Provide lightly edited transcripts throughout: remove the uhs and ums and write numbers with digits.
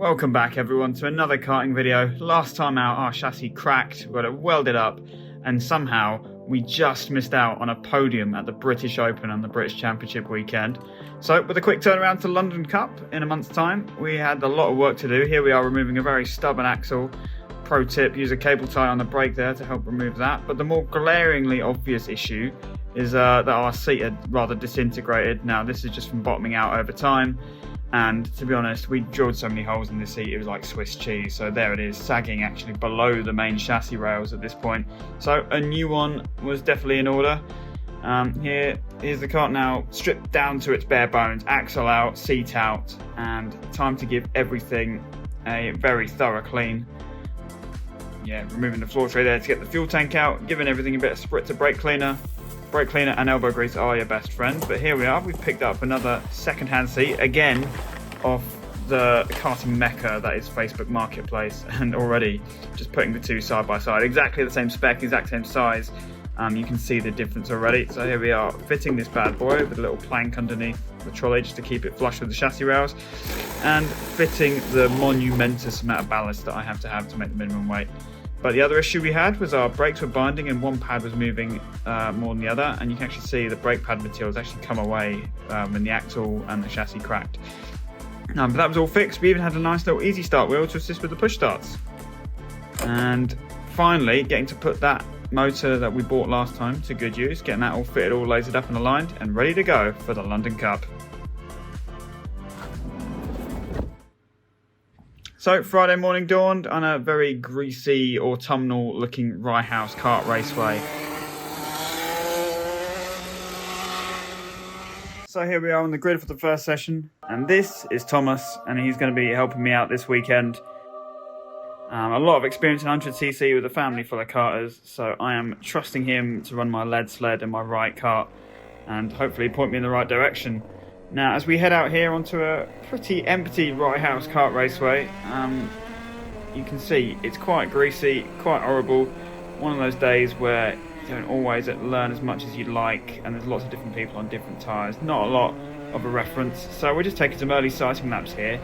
Welcome back everyone to another karting video. Last time out our chassis cracked, we got it welded up, and somehow we just missed out on a podium at the British Open on the British Championship weekend. So with a quick turnaround to London Cup in a month's time, we had a lot of work to do. Here we are removing a very stubborn axle. Pro tip, use a cable tie on the brake there to help remove that. But the more glaringly obvious issue is that our seat had rather disintegrated. Now this is just from bottoming out over time. And to be honest, we drilled so many holes in the seat, it was like Swiss cheese. So there it is, sagging actually below the main chassis rails at this point. So a new one was definitely in order. Here's the kart now, stripped down to its bare bones, axle out, seat out, and time to give everything a very thorough clean. Yeah, removing the floor tray there to get the fuel tank out, giving everything a bit of spritzer brake cleaner. Brake cleaner and elbow grease are your best friends, but here we are, we've picked up another second-hand seat, again off the karting mecca that is Facebook Marketplace, and already just putting the two side by side, exactly the same spec, exact same size, you can see the difference already. So here we are fitting this bad boy with a little plank underneath the trolley just to keep it flush with the chassis rails, and fitting the monumentous amount of ballast that I have to make the minimum weight. But the other issue we had was our brakes were binding and one pad was moving more than the other, and you can actually see the brake pad materials actually come away when the axle and the chassis cracked. But that was all fixed. We even had a nice little easy start wheel to assist with the push starts. And finally getting to put that motor that we bought last time to good use, getting that all fitted, all lasered up and aligned and ready to go for the London Cup. So Friday morning dawned on a very greasy, autumnal looking Rye House kart raceway. So here we are on the grid for the first session, and this is Thomas, and he's going to be helping me out this weekend. A lot of experience in 100cc with a family full of karters, so I am trusting him to run my lead sled and my right kart and hopefully point me in the right direction. Now, as we head out here onto a pretty empty Rye House kart raceway, you can see it's quite greasy, quite horrible. One of those days where you don't always learn as much as you'd like, and there's lots of different people on different tyres. Not a lot of a reference, so we're just taking some early sighting laps here.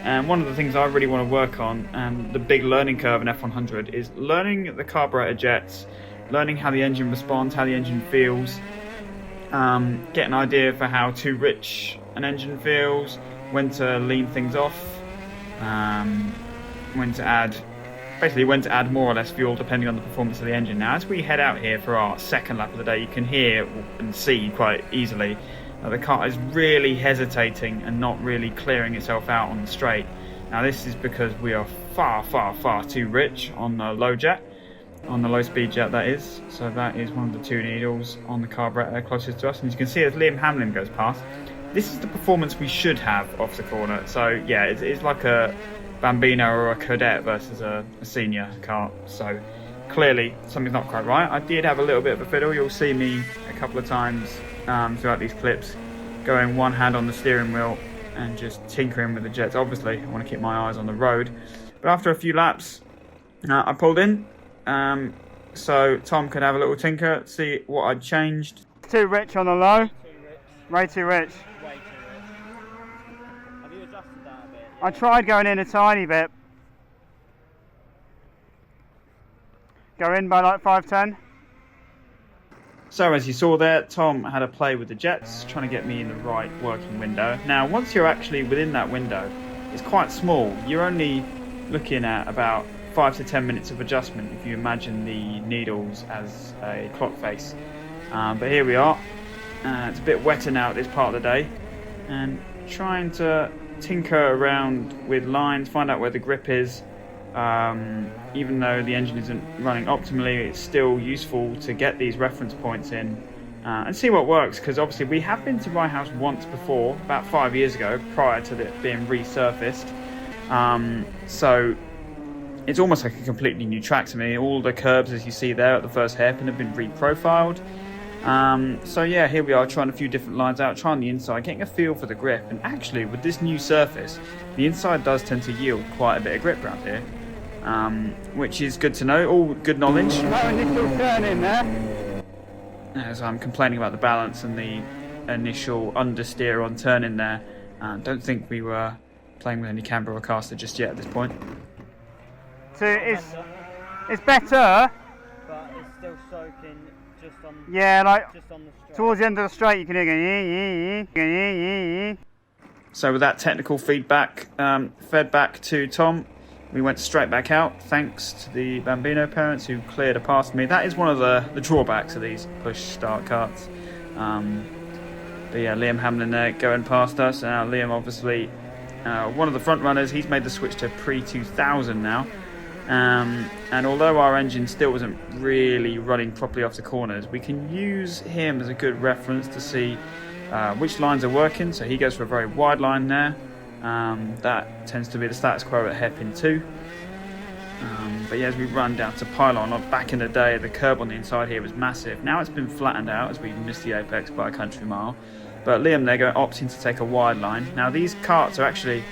And one of the things I really want to work on, and the big learning curve in F100, is learning the carburetor jets, learning how the engine responds, how the engine feels. Get an idea for how too rich an engine feels, when to lean things off, when to add more or less fuel depending on the performance of the engine. Now as we head out here for our second lap of the day, you can hear and see quite easily that the car is really hesitating and not really clearing itself out on the straight. Now this is because we are far too rich on the low jet. On the low speed jet that is. So that is one of the two needles on the carburetor closest to us, and you can see as Liam Hamlin goes past, this is the performance we should have off the corner. So yeah, it's like a Bambino or a Cadet versus a senior kart, so clearly something's not quite right. I did have a little bit of a fiddle. You'll see me a couple of times throughout these clips going one hand on the steering wheel and just tinkering with the jets. Obviously I want to keep my eyes on the road, but after a few laps I pulled in so Tom could have a little tinker, see what I'd changed. Too rich on the low? Too rich. Way too rich. Way too rich. Have you adjusted that a bit? I tried going in a tiny bit. Go in by like 510. So as you saw there, Tom had a play with the jets, trying to get me in the right working window. Now once you're actually within that window, it's quite small. You're only looking at about 5 to 10 minutes of adjustment if you imagine the needles as a clock face. But here we are. It's a bit wetter now at this part of the day, and trying to tinker around with lines, find out where the grip is. Even though the engine isn't running optimally, it's still useful to get these reference points in and see what works, because obviously we have been to Rye House once before, about 5 years ago, prior to it being resurfaced. So it's almost like a completely new track to me. All the curbs, as you see there at the first hairpin, have been reprofiled. So yeah, here we are trying a few different lines out, trying the inside, getting a feel for the grip. And actually, with this new surface, the inside does tend to yield quite a bit of grip around here, which is good to know. All good knowledge. That initial turn in there. As I'm complaining about the balance and the initial understeer on turn in there, don't think we were playing with any camber or caster just yet at this point. So it's better. But it's still soaking just on. Yeah, like just on the straight. towards the end of the straight, you can hear. So with that technical feedback fed back to Tom, we went straight back out, thanks to the Bambino parents who cleared a path for me. That is one of the drawbacks of these push-start karts. But yeah, Liam Hamlin there going past us. Now Liam, obviously, one of the front runners, he's made the switch to pre-2000 now. And although our engine still wasn't really running properly off the corners, we can use him as a good reference to see which lines are working. So he goes for a very wide line there. That tends to be the status quo at hairpin 2. But yeah, as we run down to pylon, back in the day, the curb on the inside here was massive. Now it's been flattened out as we missed the apex by a country mile. But Liam there opting to take a wide line. Now these karts are actually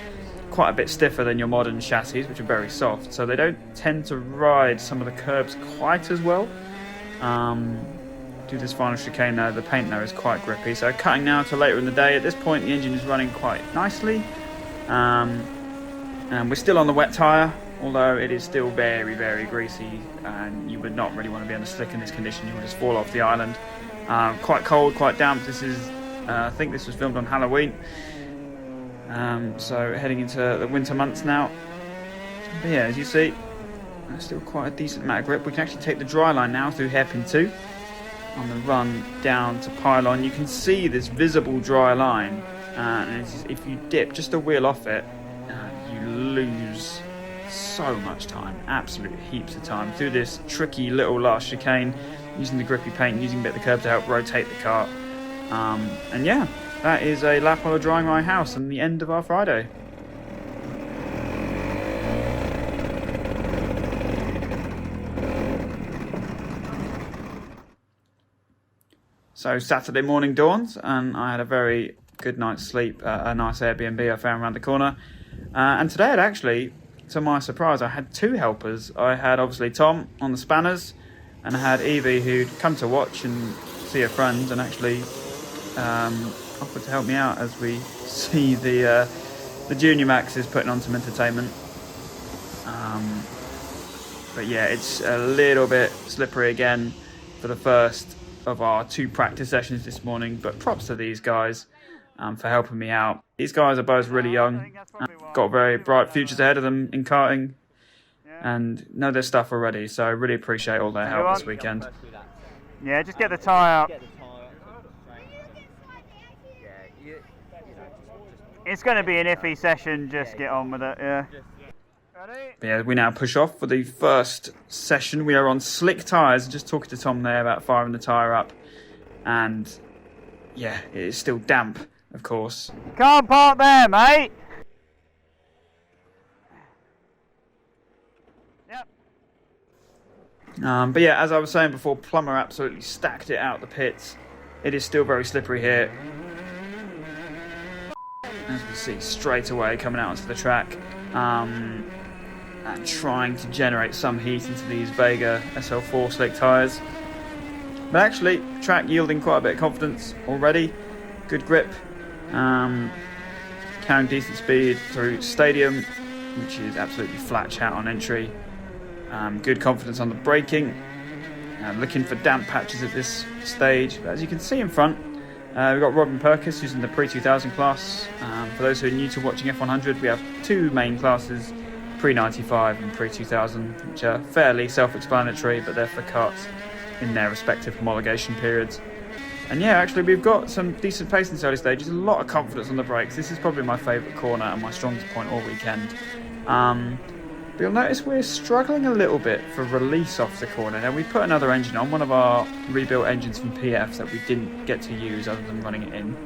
quite a bit stiffer than your modern chassis, which are very soft, so they don't tend to ride some of the curbs quite as well. Do this final chicane now, the paint now is quite grippy, so cutting now to later in the day. At this point the engine is running quite nicely, and we're still on the wet tyre, although it is still very, very greasy, and you would not really want to be on the slick in this condition. You would just fall off the island. Quite cold, quite damp. This is I think this was filmed on Halloween. So heading into the winter months now. But yeah, as you see, there's still quite a decent amount of grip. We can actually take the dry line now through hairpin 2 on the run down to pylon. You can see this visible dry line, and if you dip just a wheel off it, you lose so much time, absolute heaps of time through this tricky little last chicane, using the grippy paint, using a bit of the curb to help rotate the kart. And yeah, that is a lap on a drying Rye House and the end of our Friday. So Saturday morning dawns, and I had a very good night's sleep at a nice Airbnb I found around the corner. And today I'd actually, to my surprise, I had 2 helpers. I had obviously Tom on the spanners, and I had Evie who'd come to watch and see her friends and actually offered to help me out as we see the Junior Maxes putting on some entertainment. But yeah, it's a little bit slippery again for the first of our 2 practice sessions this morning, but props to these guys for helping me out. These guys are both really young, got very bright futures ahead of them in karting, and know their stuff already, so I really appreciate all their help this weekend. Yeah, just get the tyre up. It's going to be an iffy session, just get on with it, yeah. But yeah, we now push off for the first session. We are on slick tyres, just talking to Tom there about firing the tyre up. And yeah, it is still damp, of course. Can't park there, mate! Yep. But yeah, as I was saying before, Plummer absolutely stacked it out the pits. It is still very slippery here. As we see straight away coming out onto the track, and trying to generate some heat into these Vega SL4 slick tyres. But actually, track yielding quite a bit of confidence already. Good grip, carrying decent speed through Stadium, which is absolutely flat chat on entry. Good confidence on the braking. Looking for damp patches at this stage. But as you can see in front, we've got Robin Perkis who's in the pre-2000 class. For those who are new to watching F100, we have 2 main classes, pre-95 and pre-2000, which are fairly self-explanatory, but they're for karts in their respective homologation periods. And yeah, actually we've got some decent pace in the early stages, a lot of confidence on the brakes. This is probably my favourite corner and my strongest point all weekend. But you'll notice we're struggling a little bit for release off the corner. Now we put another engine on, one of our rebuilt engines from PF that we didn't get to use other than running it in.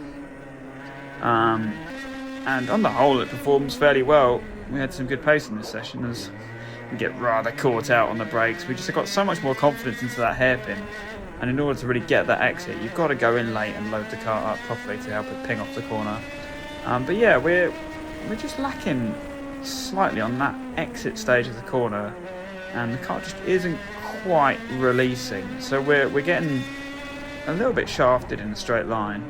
And on the whole it performs fairly well. We had some good pace in this session as we get rather caught out on the brakes. We just got so much more confidence into that hairpin, and in order to really get that exit you've got to go in late and load the car up properly to help it ping off the corner. But yeah, we're just lacking slightly on that exit stage of the corner, and the car just isn't quite releasing, so we're getting a little bit shafted in a straight line.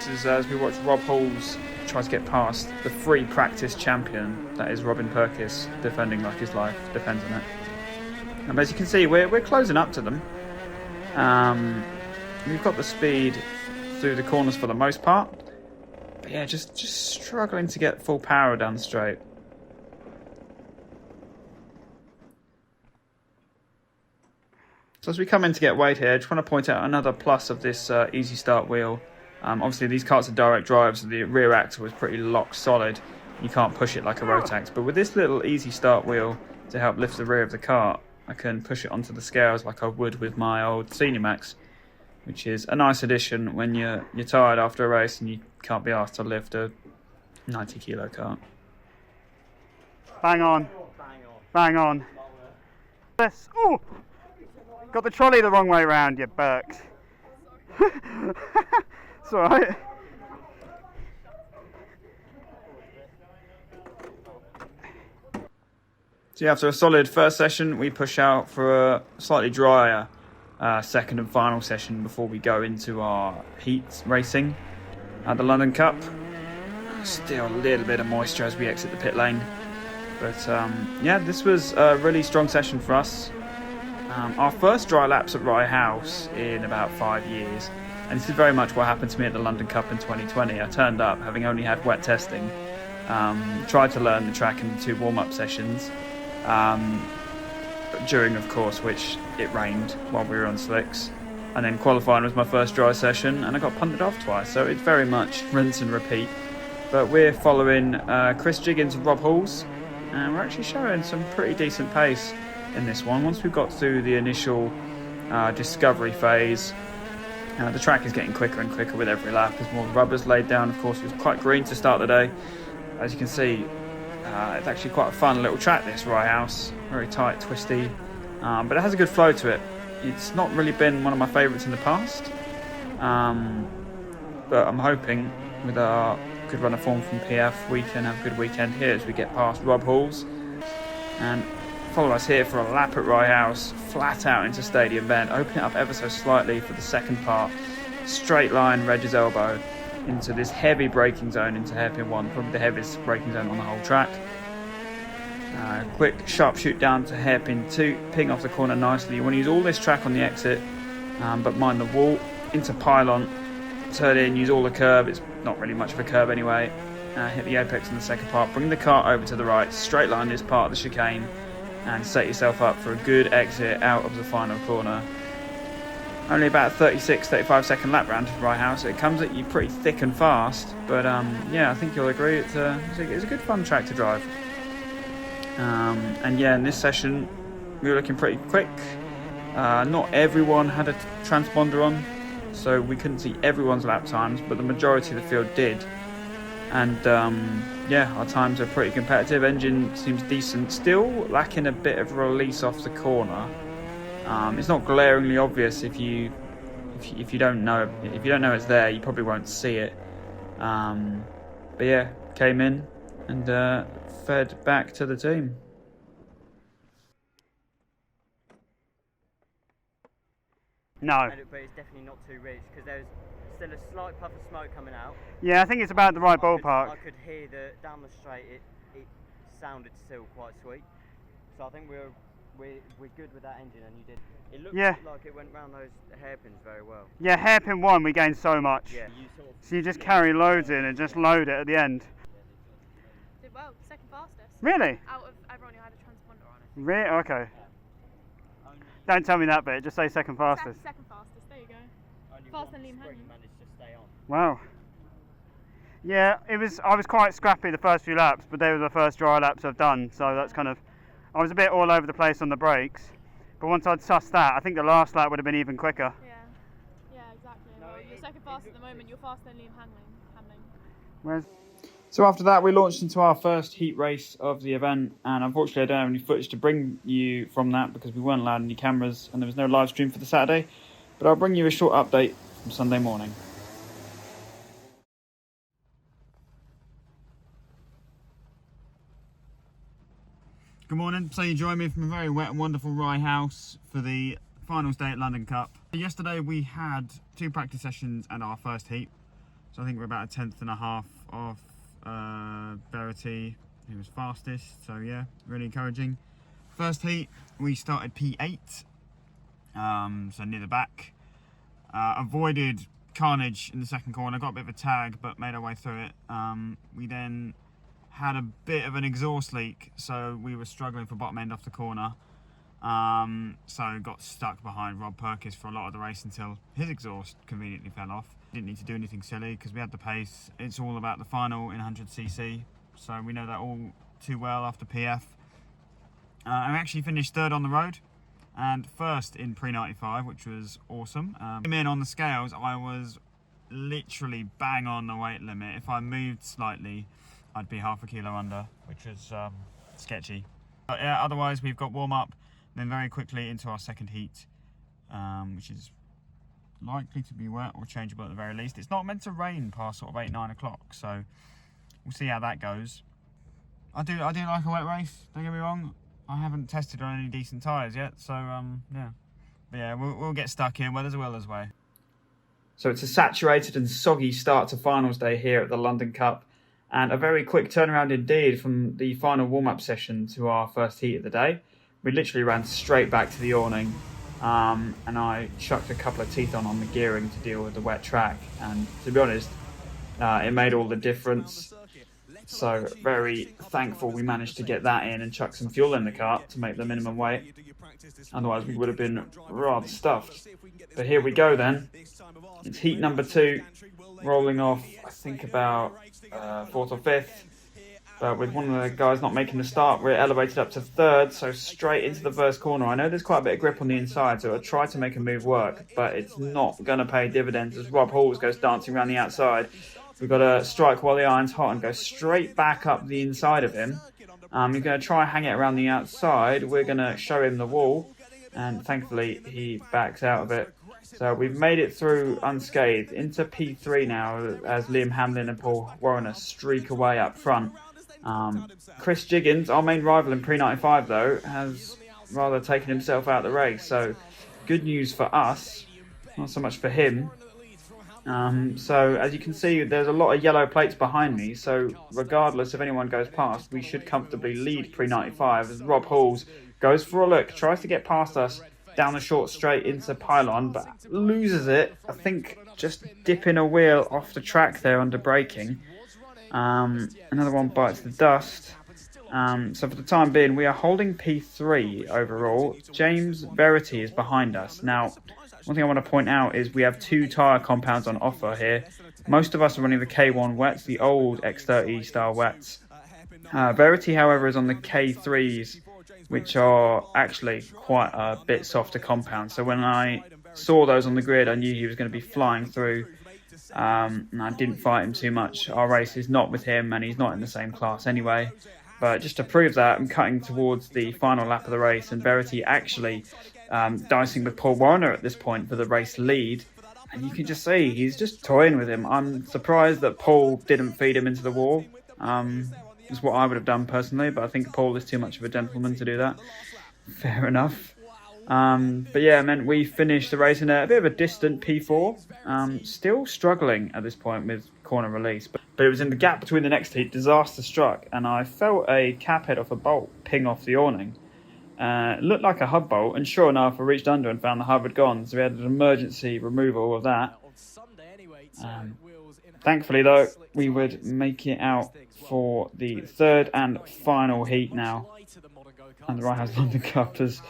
This is as we watch Rob Halls try to get past the free practice champion, that is Robin Perkis, defending like his life depends on it. And as you can see, we're closing up to them. We've got the speed through the corners for the most part. But yeah, just struggling to get full power down the straight. So as we come in to get weight here, I just want to point out another plus of this easy start wheel. Obviously these karts are direct drive, so the rear axle is pretty lock solid. You can't push it like a Rotax. But with this little easy start wheel to help lift the rear of the kart, I can push it onto the scales like I would with my old Senior Max, which is a nice addition when you're tired after a race and you can't be asked to lift a 90 kilo kart. Bang on. Bang on. Yes. Oh! Got the trolley the wrong way round, you Burks. It's alright. So after a solid first session, we push out for a slightly drier second and final session before we go into our heat racing at the London Cup. Still a little bit of moisture as we exit the pit lane. But yeah, this was a really strong session for us. Our first dry laps at Rye House in about 5 years, and this is very much what happened to me at the London Cup in 2020. I turned up having only had wet testing, tried to learn the track in the 2 warm-up sessions, during of course which it rained while we were on slicks, and then qualifying was my first dry session and I got punted off twice, so it's very much rinse and repeat. But we're following Chris Jiggins and Rob Halls, and we're actually showing some pretty decent pace in this one. Once we've got through the initial discovery phase, the track is getting quicker and quicker with every lap as more rubber's laid down. Of course, it was quite green to start the day. As you can see, it's actually quite a fun little track, this Rye House. Very tight, twisty, but it has a good flow to it. It's not really been one of my favourites in the past, but I'm hoping with our good run of form from PF we can have a good weekend here as we get past Rob Halls and follow us here for a lap at Rye House, flat out into Stadium Bend, open it up ever so slightly for the second part, straight line Reg's elbow into this heavy braking zone into hairpin 1, probably the heaviest braking zone on the whole track. Quick sharp shoot down to hairpin 2, ping off the corner nicely. You want to use all this track on the exit, but mind the wall, into pylon, turn in, use all the curb, it's not really much of a curb anyway, hit the apex in the second part, bring the kart over to the right, straight line this part of the chicane, and set yourself up for a good exit out of the final corner. Only about 35 second lap round to Rye House. It comes at you pretty thick and fast, but yeah, I think you'll agree it's a good fun track to drive. And yeah, in this session we were looking pretty quick. Not everyone had a transponder on, so we couldn't see everyone's lap times, but the majority of the field did. And yeah, our times are pretty competitive. Engine seems decent, still lacking a bit of release off the corner. It's not glaringly obvious if you don't know it's there. You probably won't see it. But yeah, came in and fed back to the team. No. But it's definitely not too rich because there's still a slight puff of smoke coming out. Yeah, I think it's about the right ballpark. I could hear down the straight it sounded still quite sweet. So I think we're good with that engine, and you did. It looked like it went round those hairpins very well. Yeah, hairpin 1 we gained so much. Yeah. So you just carry loads in and just load it at the end. Did well, second fastest. Really? Out of everyone who had a transponder on it. Really? Okay. Don't tell me that bit, just say second fastest. Second fastest, there you go. Faster than Liam Henry. Managed to stay on. Wow. Yeah, I was quite scrappy the first few laps, but they were the first dry laps I've done, so that's kind of, I was a bit all over the place on the brakes, but once I'd sussed that, I think the last lap would have been even quicker. Yeah, exactly. Well, you're second fastest at the moment, you're faster than Liam Whereas, So after that, we launched into our first heat race of the event, and unfortunately I don't have any footage to bring you from that because we weren't allowed any cameras and there was no live stream for the Saturday, but I'll bring you a short update from Sunday morning. Good morning. So you join me from a very wet and wonderful Rye House for the finals day at London Cup. Yesterday we had 2 practice sessions and our first heat. So I think we're about a tenth and a half off Verity, who was fastest. So yeah, really encouraging. First heat, we started P8, so near the back. Avoided carnage in the second corner, got a bit of a tag, but made our way through it. We then had a bit of an exhaust leak, so we were struggling for bottom end off the corner. So got stuck behind Rob Perkins for a lot of the race until his exhaust conveniently fell off. Didn't need to do anything silly because we had the pace. It's all about the final in 100cc, so we know that all too well after PF. I actually finished third on the road and first in pre-95, which was awesome. Came in on the scales, I was literally bang on the weight limit. If I moved slightly, I'd be half a kilo under, which was sketchy. But yeah, otherwise we've got warm up, then very quickly into our second heat, which is likely to be wet or changeable at the very least. It's not meant to rain past sort of 8-9 o'clock, so we'll see how that goes. I do like a wet race, don't get me wrong. I haven't tested on any decent tyres yet, so yeah. But yeah, we'll get stuck in where there's a will, there's way. So it's a saturated and soggy start to finals day here at the London Cup, and a very quick turnaround indeed from the final warm-up session to our first heat of the day. We literally ran straight back to the awning, and I chucked a couple of teeth on the gearing to deal with the wet track, and to be honest, it made all the difference. So very thankful we managed to get that in and chuck some fuel in the cart to make the minimum weight. Otherwise we would have been rather stuffed. But here we go then. It's heat number 2, rolling off I think about 4th or 5th. But with one of the guys not making the start, we're elevated up to 3rd, so straight into the first corner. I know there's quite a bit of grip on the inside, so I'll try to make a move work, but it's not going to pay dividends as Rob Halls goes dancing around the outside. We've got to strike while the iron's hot and go straight back up the inside of him. You're going to try and hang it around the outside. We're going to show him the wall, and thankfully he backs out of it. So we've made it through unscathed into P3 now as Liam Hamlin and Paul Warner streak away up front. Chris Jiggins, our main rival in pre-95 though, has rather taken himself out of the race. So good news for us, not so much for him. So as you can see, there's a lot of yellow plates behind me, so regardless if anyone goes past, we should comfortably lead pre-95 as Rob Halls goes for a look, tries to get past us down the short straight into pylon, but loses it, I think just dipping a wheel off the track there under braking. Another one bites the dust. So for the time being, we are holding P3 overall. James Verity is behind us. Now, one thing I want to point out is we have 2 tyre compounds on offer here. Most of us are running the K1 wets, the old X30 style wets. Verity, however, is on the K3s, which are actually quite a bit softer compounds. So when I saw those on the grid, I knew he was going to be flying through. And I didn't fight him too much. Our race is not with him, and he's not in the same class anyway. But just to prove that, I'm cutting towards the final lap of the race, and Verity actually dicing with Paul Warner at this point for the race lead. And you can just see he's just toying with him. I'm surprised that Paul didn't feed him into the wall. Is what I would have done personally, but I think Paul is too much of a gentleman to do that. Fair enough. But yeah, it meant we finished the race in a bit of a distant P4. Still struggling at this point with corner release. But it was in the gap between the next heat, disaster struck, and I felt a cap head off a bolt ping off the awning. It looked like a hub bolt, and sure enough, I reached under and found the hub had gone, so we had an emergency removal of that. Thankfully, though, we would make it out for the 3rd and final heat now. And the Rye House London Cup as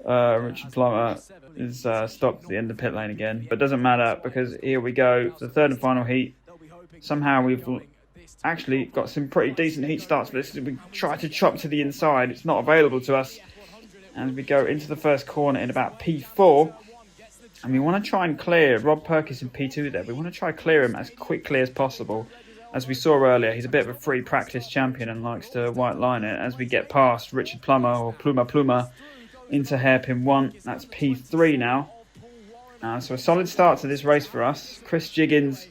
Richard Plummer is stopped at the end of pit lane again. But it doesn't matter because here we go, the 3rd and final heat. Somehow we've actually got some pretty decent heat starts for this. We try to chop to the inside. It's not available to us. As we go into the first corner in about P4. And we want to try and clear Rob Perkins in P2 there. We want to try and clear him as quickly as possible. As we saw earlier, he's a bit of a free practice champion and likes to white line it. As we get past Richard Plummer or Pluma into hairpin 1, that's P3 now. So a solid start to this race for us. Chris Jiggins,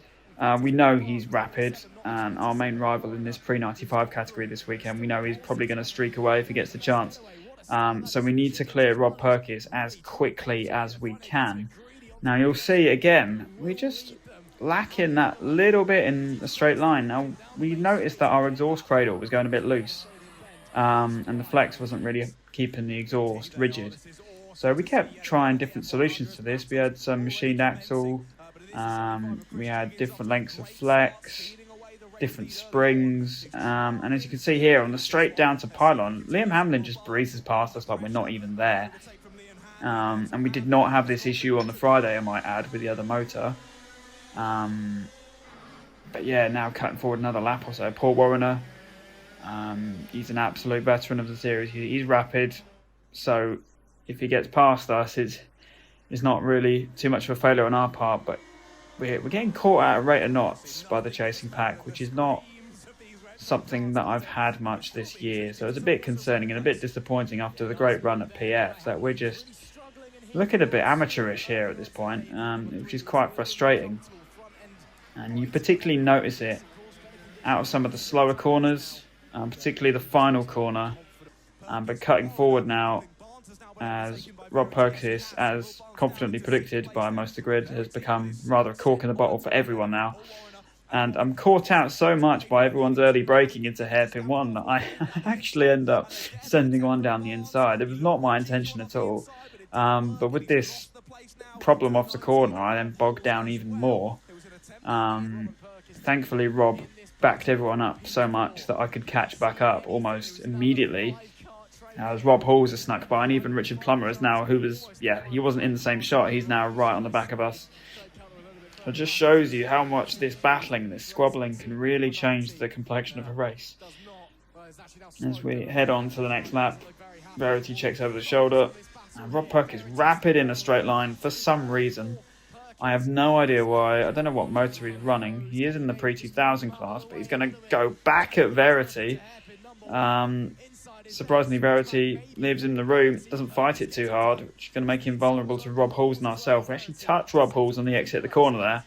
we know he's rapid and our main rival in this pre-95 category this weekend. We know he's probably going to streak away if he gets the chance. So we need to clear Rob Perkins as quickly as we can. Now you'll see again, we just lacking that little bit in the straight line. Now, we noticed that our exhaust cradle was going a bit loose, and the flex wasn't really keeping the exhaust rigid. So we kept trying different solutions to this. We had some machined axle, we had different lengths of flex, different springs, and as you can see here on the straight down to pylon, Liam Hamlin just breezes past us like we're not even there. And we did not have this issue on the Friday, I might add, with the other motor. But yeah, now cutting forward another lap or so. Paul Warrener, he's an absolute veteran of the series. He's rapid, so if he gets past us, it's not really too much of a failure on our part, but we're getting caught at a rate of knots by the chasing pack, which is not something that I've had much this year. So it's a bit concerning and a bit disappointing after the great run at PF that we're just looking a bit amateurish here at this point, which is quite frustrating. And you particularly notice it out of some of the slower corners, particularly the final corner, but cutting forward now, as Rob Perkis, as confidently predicted by most of the grid, has become rather a cork in the bottle for everyone now. And I'm caught out so much by everyone's early braking into hairpin 1 that I actually end up sending one down the inside. It was not my intention at all. But with this problem off the corner, I then bogged down even more. Thankfully, Rob backed everyone up so much that I could catch back up almost immediately. As Rob Halls has snuck by, and even Richard Plummer is now, he wasn't in the same shot, he's now right on the back of us. It just shows you how much this battling, this squabbling can really change the complexion of a race. As we head on to the next lap, Verity checks over the shoulder, and Rob Perk is rapid in a straight line for some reason. I have no idea why. I don't know what motor he's running. He is in the pre-2000 class, but he's going to go back at Verity. Surprisingly, Verity lives in the room, doesn't fight it too hard, which is going to make him vulnerable to Rob Halls and ourselves. We actually touch Rob Halls on the exit of the corner there.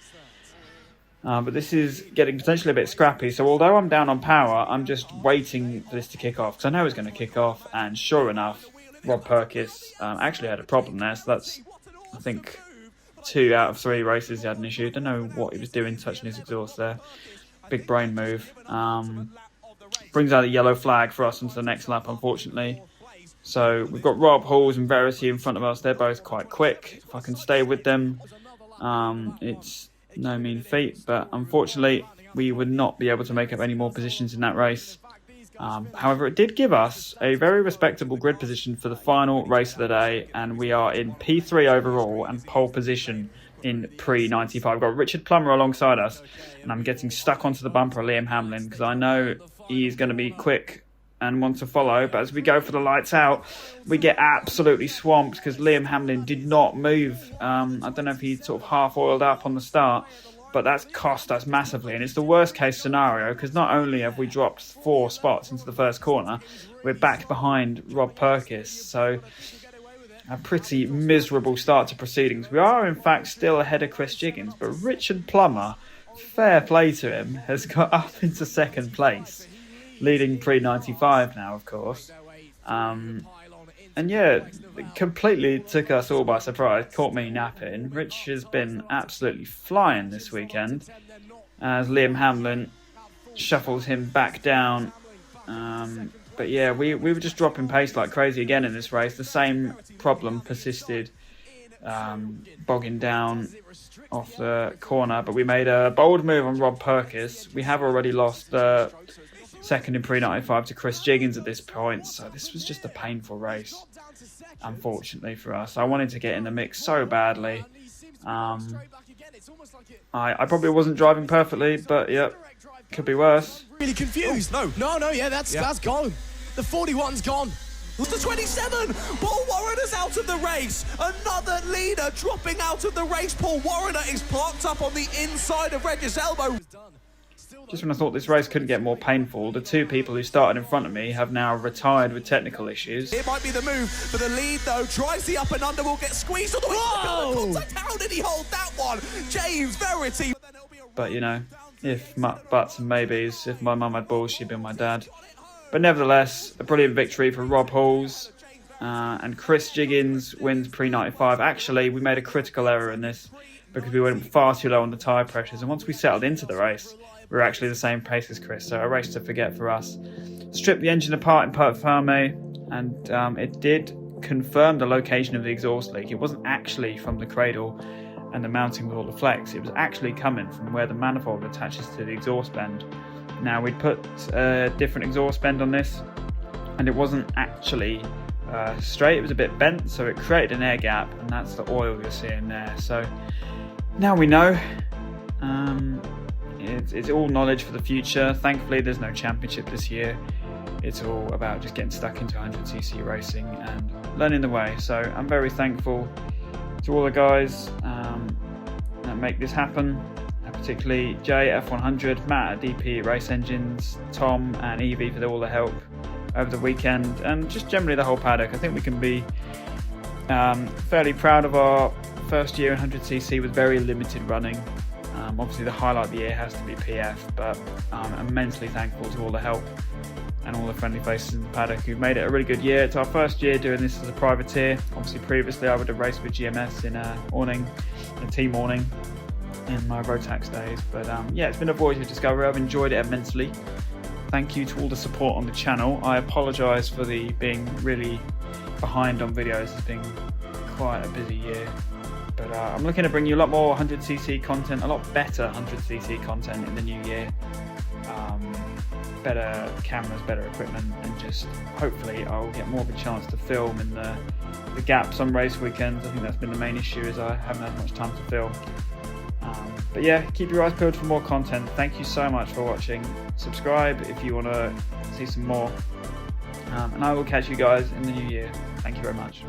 But this is getting potentially a bit scrappy. So although I'm down on power, I'm just waiting for this to kick off, because I know it's going to kick off. And sure enough, Rob Perkis actually had a problem there. So that's, I think, 2 out of 3 races he had an issue. Don't know what he was doing touching his exhaust there. Big brain move. Brings out a yellow flag for us into the next lap, unfortunately. So we've got Rob Halls and Verity in front of us. They're both quite quick. If I can stay with them, it's no mean feat. But unfortunately, we would not be able to make up any more positions in that race. However, it did give us a very respectable grid position for the final race of the day, and we are in P3 overall and pole position in pre-95. We've got Richard Plummer alongside us, and I'm getting stuck onto the bumper of Liam Hamlin because I know he's going to be quick and want to follow, but as we go for the lights out, we get absolutely swamped because Liam Hamlin did not move. I don't know if he sort of half oiled up on the start, but that's cost us massively, and it's the worst case scenario because not only have we dropped 4 spots into the first corner, we're back behind Rob Perkis, so a pretty miserable start to proceedings. We are in fact still ahead of Chris Jiggins, but Richard Plummer, fair play to him, has got up into second place, leading pre-95 now, of course. And yeah, it completely took us all by surprise, caught me napping. Rich has been absolutely flying this weekend as Liam Hamlin shuffles him back down. But yeah, we were just dropping pace like crazy again in this race. The same problem persisted, bogging down off the corner, but we made a bold move on Rob Perkis. We have already lost second in pre-95 to Chris Jiggins at this point, so this was just a painful race, unfortunately for us. I wanted to get in the mix so badly. I probably wasn't driving perfectly, but yeah, could be worse. Really confused. No, yeah, that's gone. The 41's gone. The 27! Paul Warrener's out of the race. Another leader dropping out of the race. Paul Warrener is parked up on the inside of Regis Elbow. Just when I thought this race couldn't get more painful, the 2 people who started in front of me have now retired with technical issues. It might be the move for the lead, though. Tries the up and under, will get squeezed all the way to the contact. How did he hold that one? James Verity. But, you know, if buts and maybes, if my mum had balls, she'd be my dad. But nevertheless, a brilliant victory for Rob Halls. And Chris Jiggins wins pre-95. Actually, we made a critical error in this. because we went far too low on the tyre pressures. And once we settled into the race, we were actually the same pace as Chris, so a race to forget for us. Stripped the engine apart in Port Ferme, and it did confirm the location of the exhaust leak. It wasn't actually from the cradle and the mounting with all the flex, it was actually coming from where the manifold attaches to the exhaust bend. Now, we'd put a different exhaust bend on this, and it wasn't actually straight, it was a bit bent, so it created an air gap, and that's the oil you're seeing there. So now we know. It's all knowledge for the future. Thankfully, there's no championship this year. It's all about just getting stuck into 100cc racing and learning the way. So I'm very thankful to all the guys that make this happen, particularly Jay at F100, Matt at DP Race Engines, Tom and Evie for all the help over the weekend, and just generally the whole paddock. I think we can be fairly proud of our first year in 100cc with very limited running. Obviously the highlight of the year has to be PF, but I'm immensely thankful to all the help and all the friendly faces in the paddock who've made it a really good year. It's our first year doing this as a privateer. Obviously previously I would have raced with GMS in a team awning in my Rotax days, but yeah, it's been a voyage of discovery. I've enjoyed it immensely. Thank you to all the support on the channel. I apologise for the being really behind on videos. It's been quite a busy year. But I'm looking to bring you a lot more 100cc content, a lot better 100cc content in the new year. Better cameras, better equipment, and just hopefully I'll get more of a chance to film in the gaps on race weekends. I think that's been the main issue, is I haven't had much time to film. But yeah, keep your eyes peeled for more content. Thank you so much for watching. Subscribe if you want to see some more. And I will catch you guys in the new year. Thank you very much.